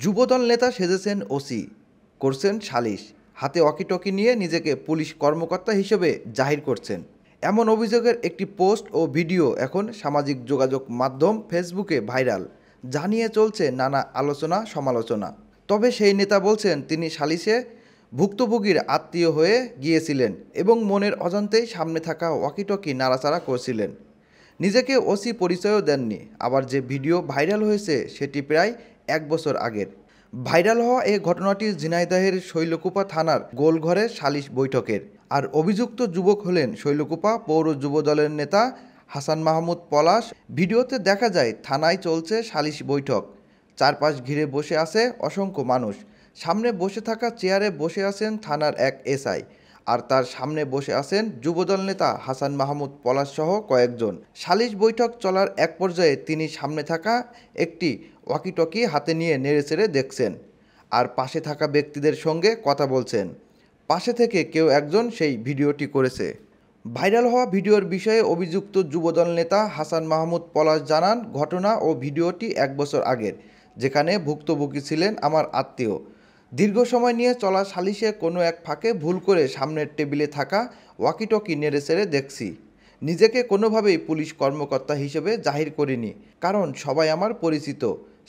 যুবদল নেতা সেজেছেন ওসি, করছেন সালিশ, হাতে ওয়াকিটকি নিয়ে নিজেকে পুলিশ কর্মকর্তা হিসেবে জাহির করছেন। এমন অভিযোগের একটি পোস্ট ও ভিডিও এখন সামাজিক যোগাযোগ মাধ্যম ফেসবুকে ভাইরাল, জানিয়ে চলছে নানা আলোচনা সমালোচনা। তবে সেই নেতা বলছেন তিনি সালিশে ভুক্তভোগীর আত্মীয় হয়ে গিয়েছিলেন এবং মনের অজান্তেই সামনে থাকা ওয়াকিটকি নাড়াচাড়া করছিলেন। নিজেকে ওসি পরিচয়ও দেননি। আবার যে ভিডিও ভাইরাল হয়েছে সেটি প্রায় 1 বছর আগের। ভাইরাল হওয়া এই ঘটনাটি ঝিনাইদহের শৈলকুপা থানার গোলঘরে সালিশ বৈঠকের। আর অভিযুক্ত যুবক হলেন শৈলকুপা পৌর যুবদলের নেতা হাসান মাহমুদ পলাশ। ভিডিওতে দেখা যায় থানায় চলছে সালিশ বৈঠক। চারপাশ ঘিরে বসে আছে অসংখ্য মানুষ। সামনে বসে থাকা চেয়ারে বসে আছেন থানার এক এসআই, আর তার সামনে বসে আছেন যুবদল নেতা হাসান মাহমুদ পলাশ সহ কয়েকজন। সালিশ বৈঠক চলার এক পর্যায়ে তিনি সামনে থাকা একটি ওয়াকিটকি হাতে নিয়ে নেড়েচেড়ে দেখছেন আর পাশে থাকা ব্যক্তিদের সঙ্গে কথা বলছেন। পাশে থেকে কেউ একজন সেই ভিডিওটি করেছে। ভাইরাল হওয়া ভিডিওর বিষয়ে অভিযুক্ত যুবদল নেতা হাসান মাহমুদ পলাশ জানান, ঘটনা ও ভিডিওটি 1 বছর আগের, যেখানে ভুক্তভোগী ছিলেন আমার আত্মীয়। দীর্ঘ সময় নিয়ে চলা সালিশে কোনো এক ফাঁকে ভুল করে সামনের টেবিলে থাকা ওয়াকিটকি নেড়েচেড়ে দেখছি। নিজেকে কোনোভাবেই পুলিশ কর্মকর্তা হিসেবে জাহির করিনি, কারণ সবাই আমার পরিচিত।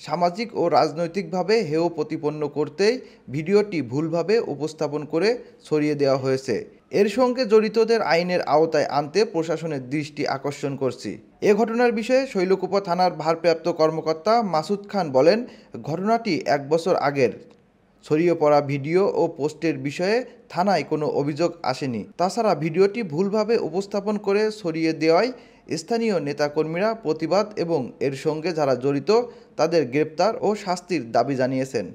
সামাজিক ও রাজনৈতিকভাবে হেয় প্রতিপন্ন করতেই ভিডিওটি ভুলভাবে উপস্থাপন করে ছড়িয়ে দেওয়া হয়েছে। এর সঙ্গে জড়িতদের আইনের আওতায় আনতে প্রশাসনের দৃষ্টি আকর্ষণ করছি। এ ঘটনার বিষয়ে শৈলকুপা থানার ভারপ্রাপ্ত কর্মকর্তা মাসুদ খান বলেন, ঘটনাটি 1 বছর আগের। ছড়িয়ে পড়া ভিডিও ও পোস্টের বিষয়ে থানায় কোনো অভিযোগ আসেনি। তাছাড়া ভিডিওটি ভুলভাবে উপস্থাপন করে ছড়িয়ে দেওয়ায় স্থানীয় নেতাকর্মীরা প্রতিবাদ এবং এর সঙ্গে যারা জড়িত তাদের গ্রেপ্তার ও শাস্তির দাবি জানিয়েছেন।